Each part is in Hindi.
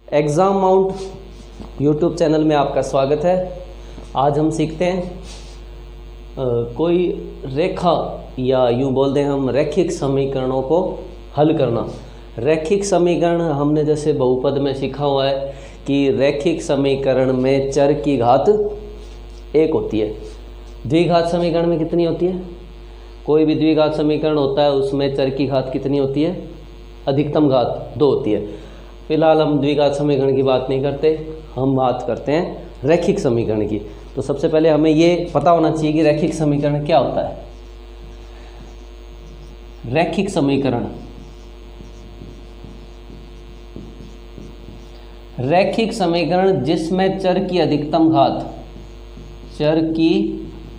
एग्ज़ाम माउंट यूट्यूब चैनल में आपका स्वागत है। आज हम सीखते हैं कोई रेखा या यूँ बोल दें हम रैखिक समीकरणों को हल करना। रैखिक समीकरण हमने जैसे बहुपद में सीखा हुआ है कि रैखिक समीकरण में चर की घात 1 होती है। द्विघात समीकरण में कितनी होती है? कोई भी द्विघात समीकरण होता है उसमें चर की घात कितनी होती है? अधिकतम घात 2 होती है। फिलहाल हम द्विघात समीकरण की बात नहीं करते, हम बात करते हैं रैखिक समीकरण की। तो सबसे पहले हमें ये पता होना चाहिए कि रैखिक समीकरण क्या होता है। रैखिक समीकरण, रैखिक समीकरण जिसमें चर की अधिकतम घात, चर की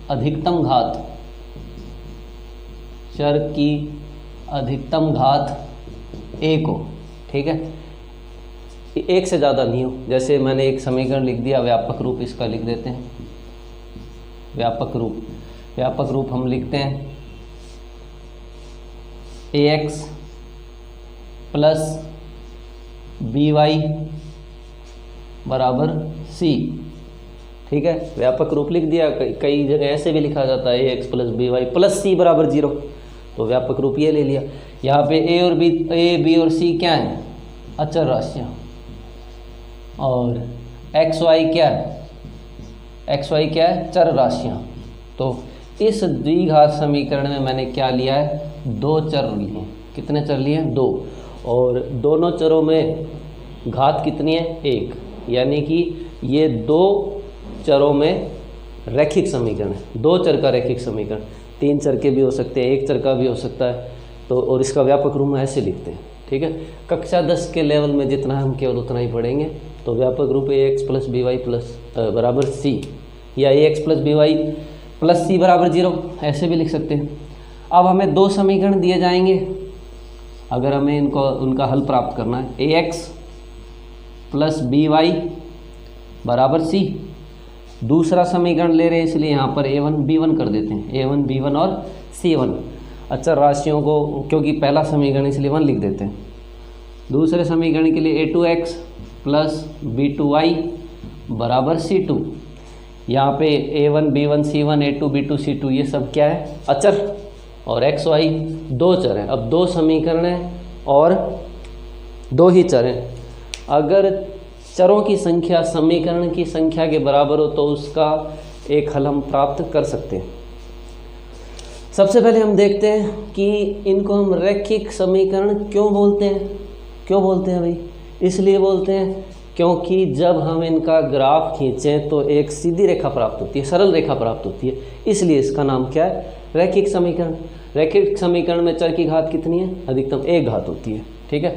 अधिकतम घात, चर की अधिकतम घात 1 हो। ठीक है, एक से ज़्यादा नहीं हो। जैसे मैंने एक समीकरण लिख दिया, व्यापक रूप इसका लिख देते हैं। व्यापक रूप हम लिखते हैं ax प्लस by बराबर c। ठीक है, व्यापक रूप लिख दिया। कई जगह ऐसे भी लिखा जाता है ax plus by plus c बराबर 0। तो व्यापक रूप ये ले लिया। यहाँ पे a b और c क्या है? अचर राशियाँ। और एक्स वाई क्या है? एक्स वाई क्या है? चर राशियाँ। तो इस द्विघात समीकरण में मैंने क्या लिया है? 2 चर लिए। कितने चर लिए? 2। और दोनों चरों में घात कितनी है? 1। यानी कि ये 2 चरों में रैखिक समीकरण है। 2 चर का रैखिक समीकरण। 3 चर के भी हो सकते हैं, 1 चर का भी हो सकता है। तो और इसका व्यापक रूप में ऐसे लिखते हैं। ठीक है, कक्षा 10 के लेवल में जितना हम केवल उतना ही पढ़ेंगे। तो व्यापक रूप ax प्लस by प्लस बराबर c, या ax plus by plus c बराबर 0, ऐसे भी लिख सकते हैं। अब हमें 2 समीकरण दिए जाएंगे अगर हमें उनका हल प्राप्त करना है। ax प्लस by बराबर c। दूसरा समीकरण ले रहे हैं इसलिए यहाँ पर a1 b1 कर देते हैं। a1 b1 और c1 अचर राशियों को, क्योंकि पहला समीकरण इसलिए 1 लिख देते हैं। दूसरे समीकरण के लिए a2x प्लस b2y बराबर c2। यहाँ पे a1 b1 c1 a2 b2 c2 ये सब क्या है? अचर। और x y 2 चर हैं। अब 2 समीकरण हैं और 2 ही चर हैं। अगर चरों की संख्या समीकरण की संख्या के बराबर हो तो उसका एक हल हम प्राप्त कर सकते हैं। सबसे पहले हम देखते हैं कि इनको हम रैखिक समीकरण क्यों बोलते हैं। क्यों बोलते हैं भाई? इसलिए बोलते हैं क्योंकि जब हम इनका ग्राफ खींचें तो एक सीधी रेखा प्राप्त होती है, सरल रेखा प्राप्त होती है। इसलिए इसका नाम क्या है? रैखिक समीकरण। रैखिक समीकरण में चर की घात कितनी है? अधिकतम 1 घात होती है। ठीक है,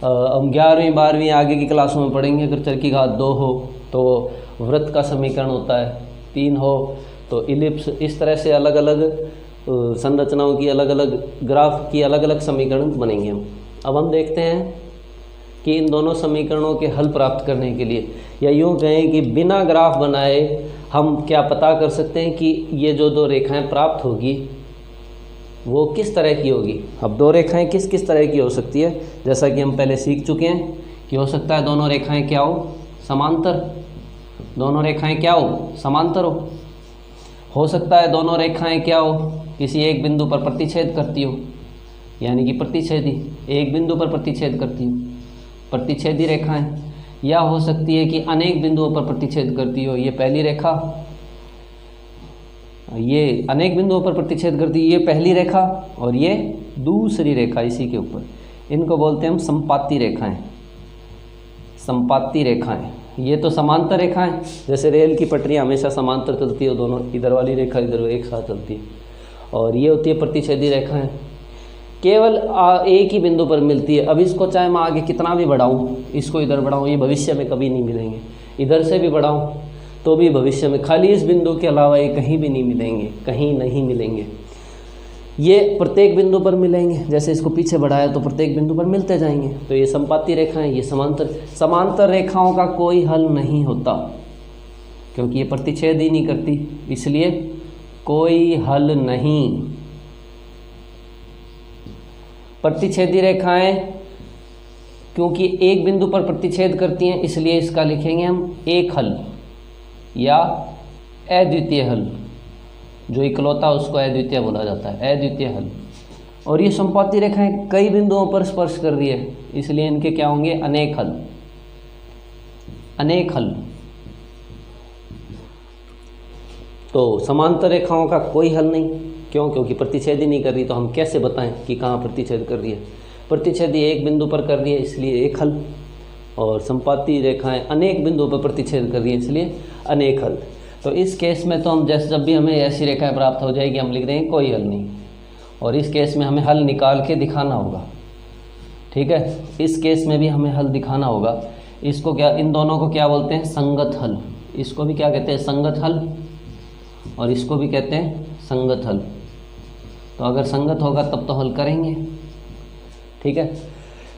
हम 11वीं 12वीं आगे की क्लासों में पढ़ेंगे। अगर चर की घात 2 हो तो वृत्त का समीकरण होता है, 3 हो तो इलिप्स। इस तरह से अलग अलग संरचनाओं की अलग अलग ग्राफ की अलग अलग समीकरण बनेंगे हम। अब हम देखते हैं कि इन दोनों समीकरणों के हल प्राप्त करने के लिए, या यूँ कहें कि बिना ग्राफ बनाए हम क्या पता कर सकते हैं कि ये जो 2 रेखाएं प्राप्त होगी वो किस तरह की होगी। अब 2 रेखाएं किस किस तरह की हो सकती है, जैसा कि हम पहले सीख चुके हैं कि हो सकता है दोनों रेखाएं क्या हो? समांतर। दोनों रेखाएं क्या हो? समांतर हो सकता है दोनों रेखाएं क्या हो? किसी एक बिंदु पर प्रतिच्छेद करती हो, यानी कि प्रतिच्छेदी। एक बिंदु पर प्रतिच्छेद करती हो, प्रतिच्छेदी रेखाएं। या हो सकती है कि अनेक बिंदुओं पर प्रतिच्छेद करती हो। ये पहली रेखा, ये अनेक बिंदुओं पर प्रतिच्छेद करती है, ये पहली रेखा, और ये दूसरी रेखा इसी के ऊपर। इनको बोलते हैं हम संपाती रेखाएं। संपाती रेखाएं, ये तो समांतर रेखाएं। जैसे रेल की पटरियाँ हमेशा समांतर चलती है, दोनों इधर वाली रेखा इधर एक साथ चलती है। और ये होती है प्रतिच्छेदी रेखाएं, केवल एक ही बिंदु पर मिलती है। अब इसको चाहे मैं आगे कितना भी बढ़ाऊँ, इसको इधर बढ़ाऊँ, ये भविष्य में कभी नहीं मिलेंगे। इधर से भी बढ़ाऊँ तो भी भविष्य में, खाली इस बिंदु के अलावा ये कहीं भी नहीं मिलेंगे, कहीं नहीं मिलेंगे। ये प्रत्येक बिंदु पर मिलेंगे। जैसे इसको पीछे बढ़ाया तो प्रत्येक बिंदु पर मिलते जाएंगे। तो ये संपाती रेखाएं, ये समांतर। समांतर रेखाओं का कोई हल नहीं होता क्योंकि ये प्रतिच्छेद ही नहीं करती, इसलिए कोई हल नहीं। प्रतिच्छेदी रेखाएं क्योंकि एक बिंदु पर प्रतिच्छेद करती हैं इसलिए इसका लिखेंगे हम एक हल या अद्वितीय हल। जो इकलौता उसको अद्वितीय बोला जाता है, अद्वितीय हल। और ये संपाती रेखाएं कई बिंदुओं पर स्पर्श कर रही है इसलिए इनके क्या होंगे, अनेक हल, अनेक हल। तो समांतर रेखाओं का कोई हल नहीं, क्यों? क्योंकि प्रतिच्छेद ही नहीं कर रही, तो हम कैसे बताएं कि कहाँ प्रतिच्छेद कर रही है? प्रतिच्छेद एक बिंदु पर कर रही है इसलिए एक हल, और संपाती रेखाएं अनेक बिंदुओं पर प्रतिच्छेद कर रही है इसलिए अनेक हल। तो इस केस में तो हम जैसे जब भी हमें ऐसी रेखाएं प्राप्त हो जाएगी हम लिख देंगे कोई हल नहीं, और इस केस में हमें हल निकाल के दिखाना होगा। ठीक है, इस केस में भी हमें हल दिखाना होगा। इसको क्या, इन दोनों को क्या बोलते हैं, संगत हल। इसको भी क्या कहते हैं, संगत हल, और इसको भी कहते हैं संगत हल। तो अगर संगत होगा तब तो हल करेंगे। ठीक है,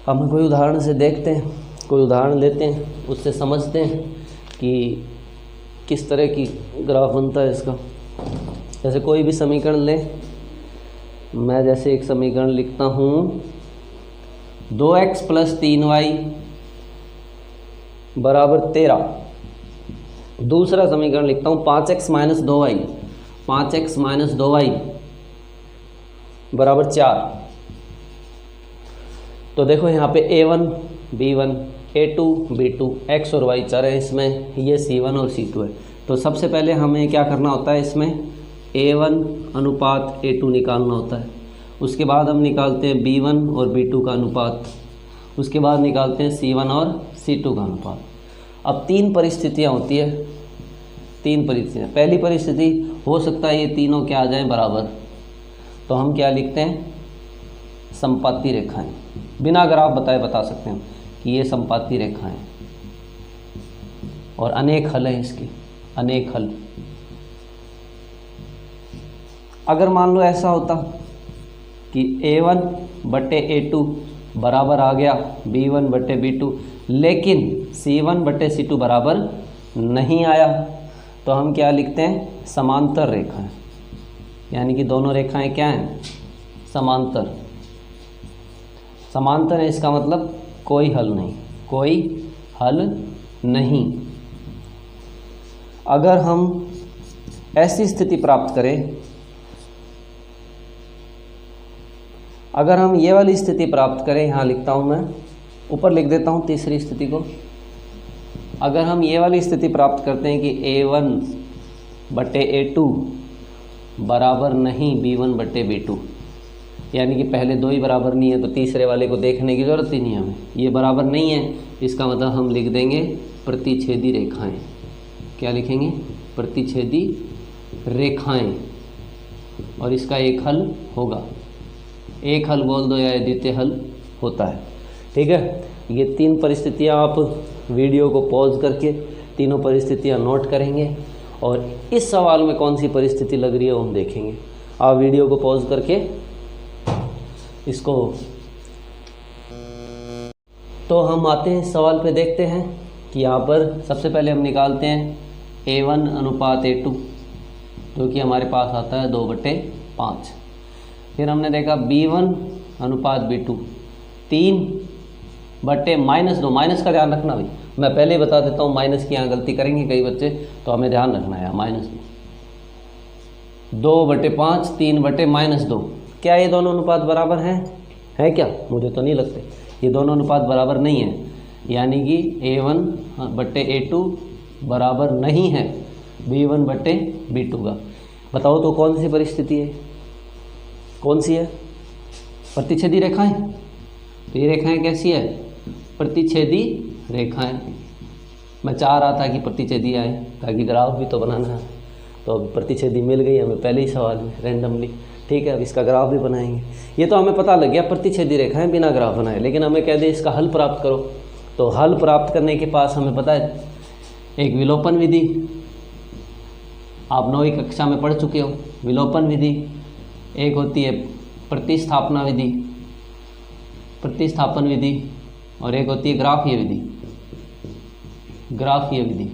हम कोई उदाहरण से देखते हैं, कोई उदाहरण लेते हैं, उससे समझते हैं कि किस तरह की ग्राफ बनता है इसका। जैसे कोई भी समीकरण लें, मैं जैसे एक समीकरण लिखता हूँ 2x + 3y = 13। दूसरा समीकरण लिखता हूँ 5x - 2y, 5x - 2y = 4। तो देखो यहाँ पे a1 b1 a2 b2 x और y चर है, इसमें ये c1 और c2 है। तो सबसे पहले हमें क्या करना होता है, इसमें a1 अनुपात a2 निकालना होता है। उसके बाद हम निकालते हैं b1 और b2 का अनुपात, उसके बाद निकालते हैं c1 और c2 का अनुपात। अब तीन परिस्थितियाँ होती है, तीन परिस्थितियाँ। पहली परिस्थिति, हो सकता है ये तीनों क्या आ जाएं बराबर, तो हम क्या लिखते हैं, संपाती रेखाएं। बिना ग्राफ बताए बता सकते हैं कि ये संपाती रेखाएं, और अनेक हल है इसकी, अनेक हल। अगर मान लो ऐसा होता कि a1/a2 बराबर आ गया b1/b2, लेकिन c1/c2 बराबर नहीं आया, तो हम क्या लिखते हैं, समांतर रेखाएं। यानी कि दोनों रेखाएं क्या हैं, समांतर। समांतर है इसका मतलब कोई हल नहीं, कोई हल नहीं। अगर हम ऐसी स्थिति प्राप्त करें, अगर हम ये वाली स्थिति प्राप्त करें, यहाँ लिखता हूँ मैं, ऊपर लिख देता हूँ तीसरी स्थिति को। अगर हम ये वाली स्थिति प्राप्त करते हैं कि a1/a2 बराबर नहीं b1/b2, यानी कि पहले दो ही बराबर नहीं है, तो तीसरे वाले को देखने की ज़रूरत ही नहीं है हमें, ये बराबर नहीं है, इसका मतलब हम लिख देंगे प्रतिच्छेदी रेखाएं। क्या लिखेंगे, प्रतिच्छेदी रेखाएं, और इसका एक हल होगा। एक हल बोल दो या द्वितीय हल होता है। ठीक है, ये तीन परिस्थितियाँ आप वीडियो को पॉज करके तीनों परिस्थितियाँ नोट करेंगे, और इस सवाल में कौन सी परिस्थिति लग रही है वो हम देखेंगे। आप वीडियो को पॉज करके इसको, तो हम आते हैं सवाल पे, देखते हैं कि यहाँ पर सबसे पहले हम निकालते हैं a1/a2, जो कि हमारे पास आता है 2/5। फिर हमने देखा b1/b2 3/-2, माइनस का ध्यान रखना भाई, मैं पहले ही बता देता हूँ, माइनस की यहाँ गलती करेंगे कई बच्चे, तो हमें ध्यान रखना है माइनस 2/5 3/-2। क्या ये दोनों अनुपात बराबर हैं क्या? मुझे तो नहीं लगते, ये दोनों अनुपात बराबर नहीं है, यानी कि a1/a2 बराबर नहीं है b1/b2 का। बताओ तो कौन सी परिस्थिति है, कौन सी है? प्रतिच्छेदी रेखाएं। तो ये रेखाएं कैसी है? प्रतिच्छेदी रेखाएं। मैं चाह रहा था कि प्रतिच्छेदी आए ताकि ग्राफ भी तो बनाना है, तो अब प्रतिच्छेदी मिल गई हमें पहले ही सवाल में रैंडमली। ठीक है, अब इसका ग्राफ भी बनाएंगे। ये तो हमें पता लग गया प्रतिच्छेदी रेखाएं बिना ग्राफ बनाए, लेकिन हमें कह दे इसका हल प्राप्त करो। तो हल प्राप्त करने के पास हमें पता है एक विलोपन विधि, आप 9वीं कक्षा में पढ़ चुके हो विलोपन विधि। एक होती है प्रतिस्थापना विधि, प्रतिस्थापन विधि, और एक होती है ग्राफीय विधि। ग्राफीय विधि,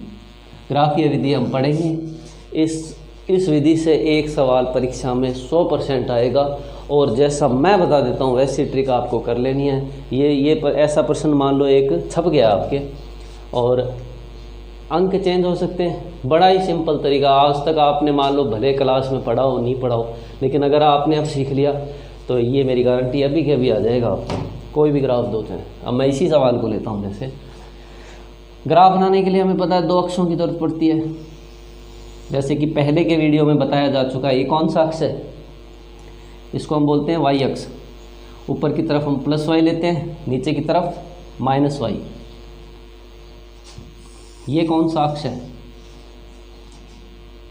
ग्राफीय विधि हम पढ़ेंगे। इस विधि से एक सवाल परीक्षा में 100% आएगा, और जैसा मैं बता देता हूँ वैसी ट्रिक आपको कर लेनी है। ऐसा प्रश्न मान लो एक छप गया आपके और अंक चेंज हो सकते हैं। बड़ा ही सिंपल तरीका, आज तक आपने मान लो भले क्लास में पढ़ा हो नहीं पढ़ा हो, लेकिन अगर आपने अब सीख लिया तो ये मेरी गारंटी अभी के अभी आ जाएगा आपको। कोई भी ग्राफ दो चाहे, अब मैं इसी सवाल को लेता हूँ। जैसे ग्राफ बनाने के लिए हमें पता है 2 अक्षों की जरूरत पड़ती है, जैसे कि पहले के वीडियो में बताया जा चुका है। ये कौन सा अक्ष है? इसको हम बोलते हैं वाई अक्ष। ऊपर की तरफ हम प्लस वाई लेते हैं, नीचे की तरफ माइनस वाई। ये कौन सा अक्ष है?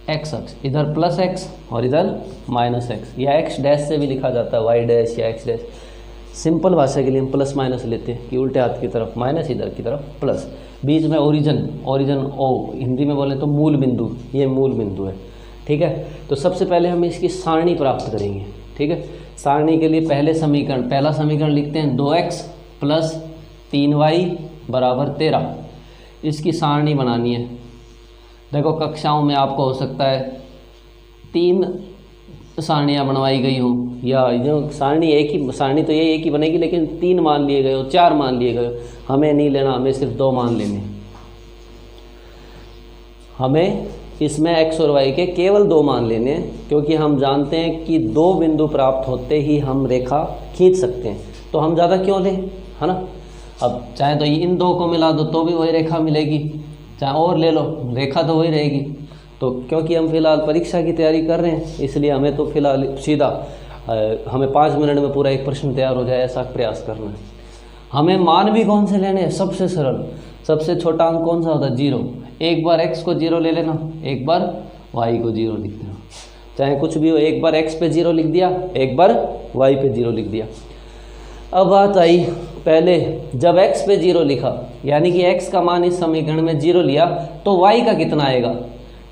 एक्स अक्ष। इधर प्लस एक्स और इधर माइनस एक्स, या एक्स डैश से भी लिखा जाता है, वाई डैश या एक्स डैश। सिंपल भाषा के लिए हम प्लस माइनस लेते हैं कि उल्टे हाथ की तरफ माइनस, इधर की तरफ प्लस। बीच में ओरिजिन ओ, हिंदी में बोले तो मूल बिंदु, ये मूल बिंदु है। ठीक है, तो सबसे पहले हम इसकी सारणी प्राप्त करेंगे। ठीक है, सारणी के लिए पहला समीकरण लिखते हैं 2x प्लस 3y बराबर 13। इसकी सारणी बनानी है। देखो कक्षाओं में आपको हो सकता है 3 सारणियाँ बनवाई गई हो, या जो सारणी तो ये एक ही बनेगी, लेकिन 3 मान लिए गए हो, 4 मान लिए गए हो। हमें नहीं लेना, हमें सिर्फ 2 मान लेने। हमें इसमें x और y के केवल 2 मान लेने हैं, क्योंकि हम जानते हैं कि 2 बिंदु प्राप्त होते ही हम रेखा खींच सकते हैं। तो हम ज़्यादा क्यों लें, है ना। अब चाहे तो इन 2 को मिला दो तो भी वही रेखा मिलेगी, चाहे और ले लो रेखा तो वही रहेगी। तो क्योंकि हम फिलहाल परीक्षा की तैयारी कर रहे हैं, इसलिए हमें तो फिलहाल सीधा हमें 5 मिनट में पूरा एक प्रश्न तैयार हो जाए ऐसा प्रयास करना है। हमें मान भी कौन से लेने हैं? सबसे सरल, सबसे छोटा अंक कौन सा होता है? 0। एक बार x को 0 ले लेना, एक बार y को 0 लिख देना, चाहे कुछ भी हो। एक बार x पे 0 लिख दिया, एक बार y पे 0 लिख दिया। अब बात आई, पहले जब x पे 0 लिखा, यानी कि x का मान इस समीकरण में 0 लिया, तो y का कितना आएगा?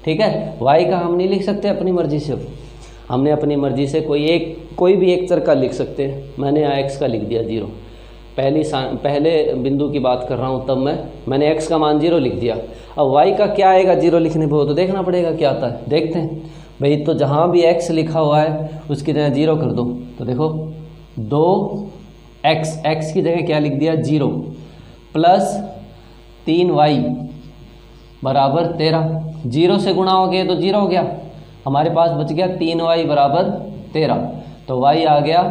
ठीक है, y का हम नहीं लिख सकते अपनी मर्जी से। हमने अपनी मर्जी से कोई भी एक चर का लिख सकते हैं। मैंने यहाँ x का लिख दिया 0। पहले बिंदु की बात कर रहा हूँ, तब मैंने x का मान 0 लिख दिया। अब y का क्या आएगा 0 लिखने पर? तो देखना पड़ेगा क्या आता है। देखते हैं भाई, तो जहाँ भी x लिखा हुआ है उसकी जगह 0 कर दो। तो देखो 2x की जगह क्या लिख दिया? 0 प्लस 3y बराबर 13। 0 से गुणा हो गया तो 0 हो गया, हमारे पास बच गया 3y बराबर 13। तो y आ गया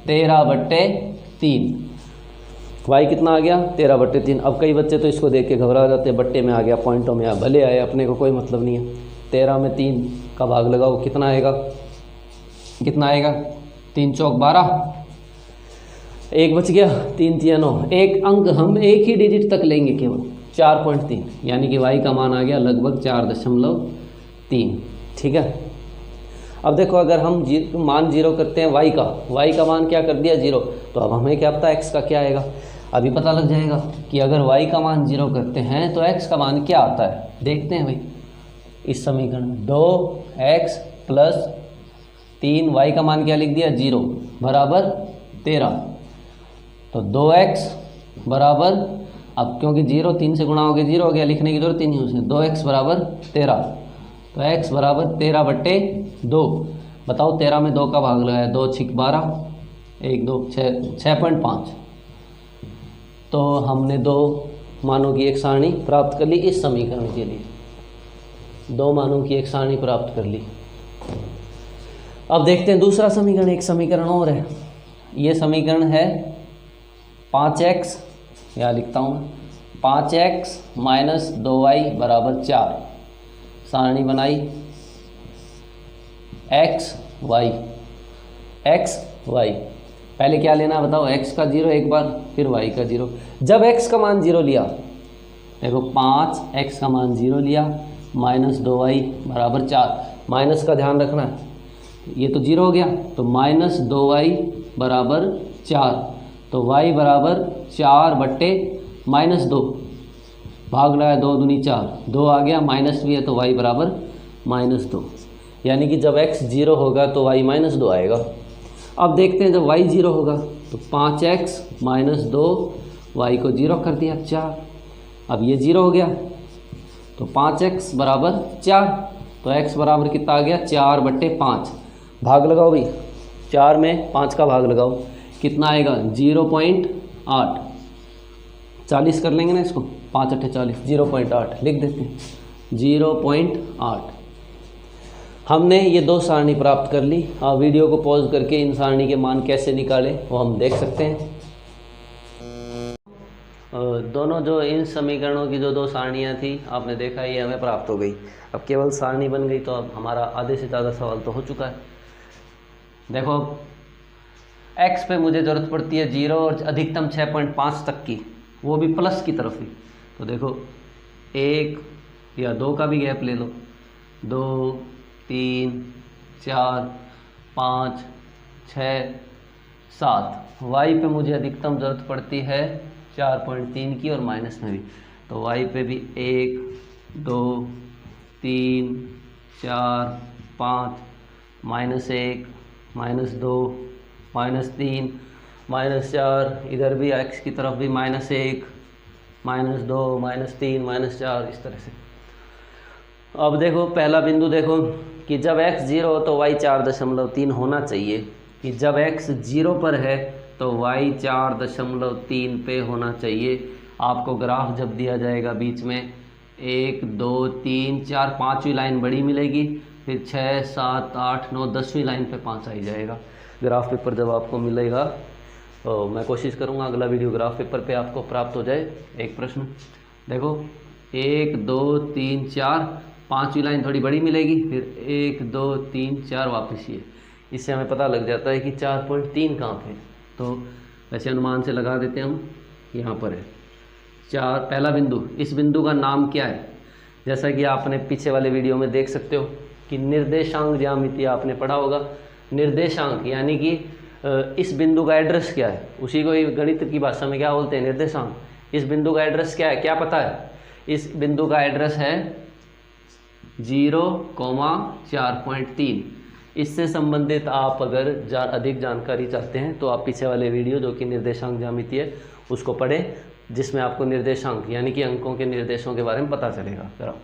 13/3। y कितना आ गया? 13/3। अब कई बच्चे तो इसको देख के घबरा जाते हैं, बट्टे में आ गया, पॉइंटों में भले आए, अपने को कोई मतलब नहीं है। 13 में 3 का भाग लगाओ, कितना आएगा? 3 चौक 12, एक बच गया, 3 3 9। एक अंक हम एक ही डिजिट तक लेंगे केवल, 4.3, यानी कि y का मान आ गया लगभग 4.3। ठीक है, अब देखो अगर हम मान 0 करते हैं y का मान क्या कर दिया? 0। तो अब हमें क्या पता x का क्या आएगा? अभी पता लग जाएगा कि अगर y का मान 0 करते हैं तो x का मान क्या आता है। देखते हैं भाई, इस समीकरण में 2x प्लस 3y का मान क्या लिख दिया? 0 बराबर 13। तो 2x बराबर, अब क्योंकि 0 3 से गुणा हो गया 0 हो गया, लिखने की जरूरत ही नहीं उसमें। 2x बराबर 13, तो x बराबर 13/2। बताओ 13 में 2 का भाग लगाया, 2 6 12, 1 2 6.5। तो हमने 2 मानों की एक सारणी प्राप्त कर ली इस समीकरण के लिए। 2 मानों की एक सारणी प्राप्त कर ली। अब देखते हैं दूसरा समीकरण। एक समीकरण और है, ये समीकरण है 5x, यहाँ लिखता हूँ 5x माइनस 2y बराबर 4। सारणी बनाई x y। पहले क्या लेना बताओ? x का 0 एक बार, फिर y का 0। जब x का मान 0 लिया, देखो 5x का मान 0 लिया, माइनस 2y बराबर 4। माइनस का ध्यान रखना है, ये तो 0 हो गया, तो माइनस 2y बराबर 4। तो y बराबर 4/-2, भाग लगाया 2 दूनी 4, 2 आ गया, माइनस भी है तो y बराबर -2। यानी कि जब x 0 होगा तो y -2 आएगा। अब देखते हैं जब y 0 होगा तो 5x माइनस 2, y को 0 कर दिया 4। अब ये 0 हो गया तो 5x बराबर 4, तो x बराबर कितना आ गया? 4/5। भाग लगाओ भाई, 4 में 5 का भाग लगाओ, कितना आएगा 0.8। 40 कर लेंगे ना इसको, 5 अट्ठे 40, 0.8 लिख देते हैं, 0.8। हमने ये दो सारणी प्राप्त कर ली। आप वीडियो को पॉज करके इन सारणी के मान कैसे निकालें वो हम देख सकते हैं। दोनों जो इन समीकरणों की जो दो सारणियाँ थी आपने देखा ये हमें प्राप्त हो गई। अब केवल सारणी बन गई तो अब हमारा आधे से ज़्यादा सवाल तो हो चुका है। देखो x पे मुझे ज़रूरत पड़ती है 0 और अधिकतम 6.5 तक की, वो भी प्लस की तरफ ही। तो देखो 1 या 2 का भी गैप ले लो, 2 3 4 5 6 7। y पे मुझे अधिकतम ज़रूरत पड़ती है 4.3 की और माइनस में भी, तो y पे भी 1 2 3 4 5 -1 -2 -3 -4, इधर भी x की तरफ भी -1 -2 -3 -4, इस तरह से। अब देखो पहला बिंदु देखो कि जब x 0 हो तो y 4.3 होना चाहिए, कि जब x 0 पर है तो y 4.3 पे होना चाहिए। आपको ग्राफ जब दिया जाएगा बीच में 1 2 3 4 5वीं लाइन बड़ी मिलेगी, फिर 6 7 8 9 10वीं लाइन पे 5 आ ही जाएगा। ग्राफ पेपर जब आपको मिलेगा तो मैं कोशिश करूँगा अगला वीडियो ग्राफ पेपर पे आपको प्राप्त हो जाए। एक प्रश्न देखो 1 2 3 4 5वीं लाइन थोड़ी बड़ी मिलेगी, फिर 1 2 3 4 वापस ये, इससे हमें पता लग जाता है कि 4.3 कहाँ पे। तो वैसे अनुमान से लगा देते हैं हम, यहाँ पर है 4 पहला बिंदु। इस बिंदु का नाम क्या है? जैसा कि आपने पीछे वाले वीडियो में देख सकते हो कि निर्देशांक ज्यामिति आपने पढ़ा होगा। निर्देशांक यानी कि इस बिंदु का एड्रेस क्या है, उसी को गणित की भाषा में क्या बोलते हैं, निर्देशांक। इस बिंदु का एड्रेस क्या है, क्या पता है? इस बिंदु का एड्रेस है 0,4.3। इससे संबंधित आप अगर अधिक जानकारी चाहते हैं तो आप पीछे वाले वीडियो जो कि निर्देशांक ज्यामिति है उसको पढ़ें, जिसमें आपको निर्देशांक यानी कि अंकों के निर्देशों के बारे में पता चलेगा। करो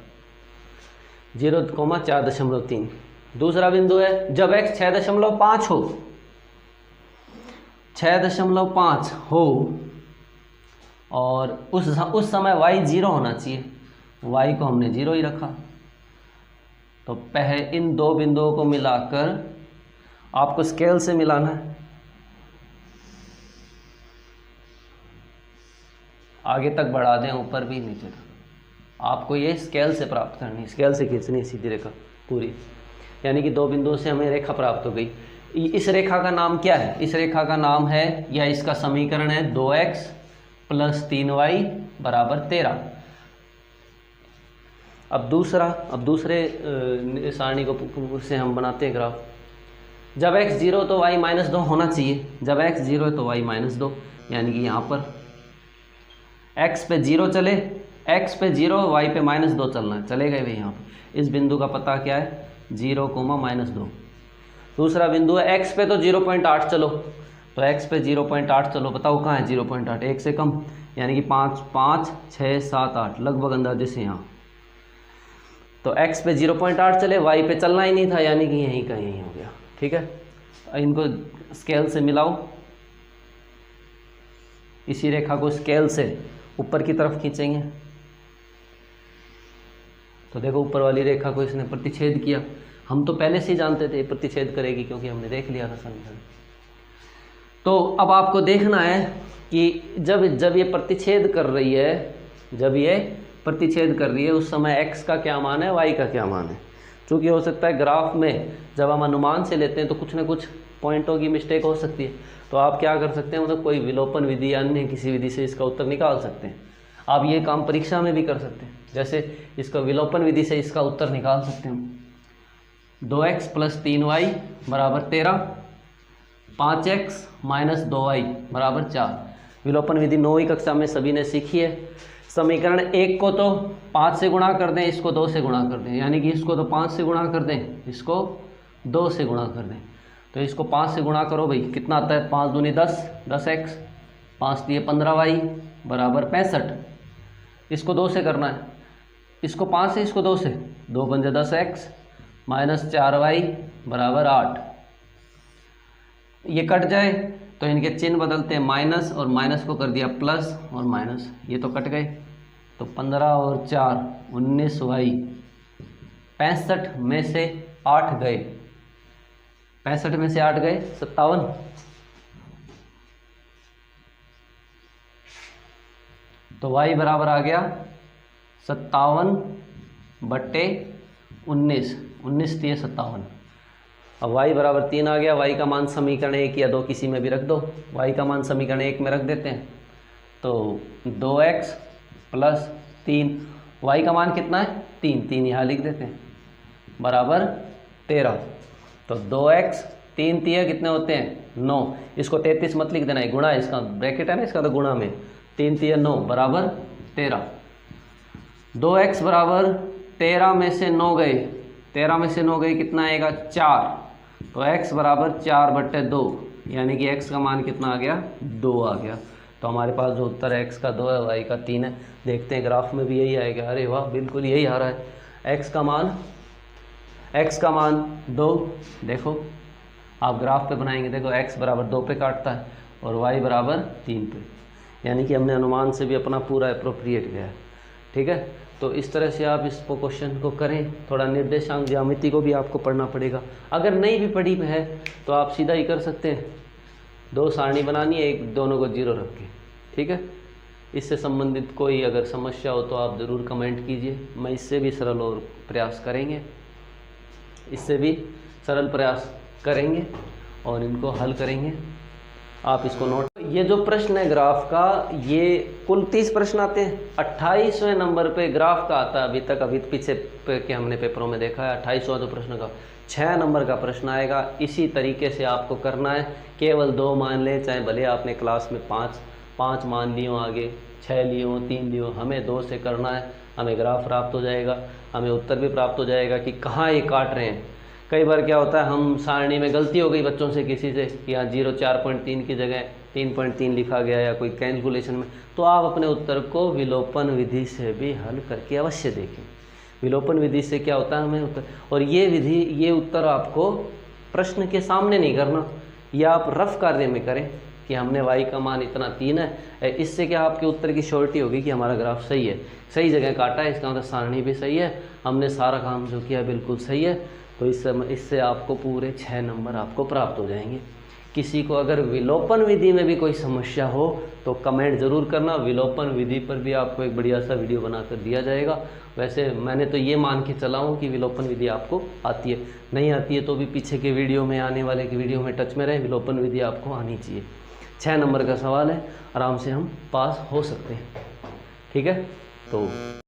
0,4.3। दूसरा बिंदु है जब x 6.5 हो, 6.5 हो और उस समय y 0 होना चाहिए, y को हमने 0 ही रखा। तो पहले इन दो बिंदुओं को मिलाकर आपको स्केल से मिलाना है, आगे तक बढ़ा दें, ऊपर भी नीचे तक। आपको ये स्केल से प्राप्त करनी है, स्केल से खींचनी है सीधी रेखा पूरी, यानी कि दो बिंदुओं से हमें रेखा प्राप्त हो गई। इस रेखा का नाम क्या है? इस रेखा का नाम है, या इसका समीकरण है 2x + 3y = 13। अब दूसरे सारणी को से हम बनाते हैं ग्राफ। जब x 0 तो y -2 होना चाहिए, जब x 0 है तो y -2, यानी कि यहाँ पर x पे 0 चले, x पे 0 y पे -2 चलना है, चले गए भाई। यहाँ पर इस बिंदु का पता क्या है, 0, -2। दूसरा बिंदु है x पे तो 0.8 चलो, तो x पे 0.8 चलो, बताओ कहाँ है 0.8, 1 से कम, यानी कि 5 5 6 7 8 लगभग अंदाजे से यहाँ। तो x पे 0.8 चले, y पे चलना ही नहीं था, यानी कि यहीं का यहीं हो गया। ठीक है, इनको स्केल से मिलाओ, इसी रेखा को स्केल से ऊपर की तरफ खींचेंगे तो देखो ऊपर वाली रेखा को इसने प्रतिच्छेद किया। हम तो पहले से ही जानते थे प्रतिच्छेद करेगी, क्योंकि हमने देख लिया था समीकरण। तो अब आपको देखना है कि जब ये प्रतिच्छेद कर रही है, जब ये प्रतिच्छेद कर रही है उस समय x का क्या मान है, y का क्या मान है। चूँकि हो सकता है ग्राफ में जब हम अनुमान से लेते हैं तो कुछ ना कुछ पॉइंटों की मिस्टेक हो सकती है, तो आप क्या कर सकते हैं, मतलब कोई विलोपन विधि या अन्य किसी विधि से इसका उत्तर निकाल सकते हैं। आप ये काम परीक्षा में भी कर सकते हैं, जैसे इसका विलोपन विधि से इसका उत्तर निकाल सकते हैं। 2x + 3y = 13, 5x - 2y = 4। विलोपन विधि 9वीं कक्षा में सभी ने सीखी है। समीकरण 1 को तो 5 से गुणा कर दें, इसको 2 से गुणा कर दें, यानी कि इसको तो 5 से गुणा कर दें, इसको 2 से गुणा कर दें। तो इसको 5 से गुणा करो भाई, कितना आता है, 5 दूनी 10, 10x, 5 दिए 15y = 65। इसको 2 से करना है, इसको 5 से, इसको 2 से, 2 × 10x - 4y = 8। ये कट जाए तो इनके चिन्ह बदलते हैं, माइनस और माइनस को कर दिया प्लस और माइनस, ये तो कट गए। तो 15 और 4 19y, 65 में से 8 गए, 65 में से 8 गए 57, तो y बराबर आ गया 57/19, 19 दिए 57। अब y बराबर 3 आ गया। y का मान समीकरण 1 या 2 किसी में भी रख दो। y का मान समीकरण 1 में रख देते हैं, तो 2x + 3, y का मान कितना है 3, 3 यहाँ लिख देते हैं, बराबर 13। तो 2x 3 तिया कितने होते हैं 9, इसको 33 मत लिख देना है, गुणा है, इसका ब्रैकेट है ना, इसका तो गुणा में 3 तिया 9 बराबर 13। 2x बराबर 13 में से 9 गए, 13 में से 9 गए कितना आएगा 4, तो x बराबर 4/2, यानी कि x का मान कितना आ गया 2 आ गया। तो हमारे पास जो उत्तर है x का 2 है, y का 3 है। देखते हैं ग्राफ में भी यही आएगा। अरे वाह, बिल्कुल यही आ रहा है। x का मान 2, देखो आप ग्राफ पे बनाएंगे, देखो x बराबर 2 पे काटता है और y बराबर 3 पे, यानी कि हमने अनुमान से भी अपना पूरा अप्रोप्रिएट गया है। ठीक है, तो इस तरह से आप इस क्वेश्चन को करें। थोड़ा निर्देशांक ज्यामिति को भी आपको पढ़ना पड़ेगा, अगर नहीं भी पढ़ी है तो आप सीधा ही कर सकते हैं। 2 सारणी बनानी है, एक दोनों को 0 रख के। ठीक है, इससे संबंधित कोई अगर समस्या हो तो आप ज़रूर कमेंट कीजिए, मैं इससे भी सरल और प्रयास करेंगे, इससे भी सरल प्रयास करेंगे और इनको हल करेंगे। आप इसको नोट, ये जो प्रश्न है ग्राफ का, ये कुल 30 प्रश्न आते हैं। 28वें नंबर पे ग्राफ का आता है अभी तक, अभी पीछे के हमने पेपरों में देखा है। 28वां जो प्रश्न का 6 नंबर का प्रश्न आएगा। इसी तरीके से आपको करना है, केवल 2 मान लें, चाहे भले आपने क्लास में 5 मान लिए हों, आगे 6 लिए हों, 3 लिए हों, हमें 2 से करना है। हमें ग्राफ प्राप्त हो जाएगा, हमें उत्तर भी प्राप्त हो जाएगा कि कहाँ ये काट रहे हैं। कई बार क्या होता है, हम सारणी में गलती हो गई बच्चों से किसी से कि यहाँ 4.3 की जगह 3.3 लिखा गया या कोई कैलकुलेशन में, तो आप अपने उत्तर को विलोपन विधि से भी हल करके अवश्य देखें। विलोपन विधि से क्या होता है हमें उत्तर, और ये उत्तर आपको प्रश्न के सामने नहीं करना, या आप रफ कार्य में करें कि हमने y का मान इतना 3 है। इससे क्या आपके उत्तर की श्योरिटी होगी कि हमारा ग्राफ सही है, सही जगह काटा है, इसका मतलब सारणी भी सही है, हमने सारा काम जो किया बिल्कुल सही है। तो इससे आपको पूरे 6 नंबर आपको प्राप्त हो जाएंगे। किसी को अगर विलोपन विधि में भी कोई समस्या हो तो कमेंट ज़रूर करना, विलोपन विधि पर भी आपको एक बढ़िया सा वीडियो बनाकर दिया जाएगा। वैसे मैंने तो ये मान के चला हूँ कि विलोपन विधि आपको आती है, नहीं आती है तो भी पीछे के वीडियो में, आने वाले के वीडियो में टच में रहे, विलोपन विधि आपको आनी चाहिए। 6 नंबर का सवाल है, आराम से हम पास हो सकते हैं। ठीक है, तो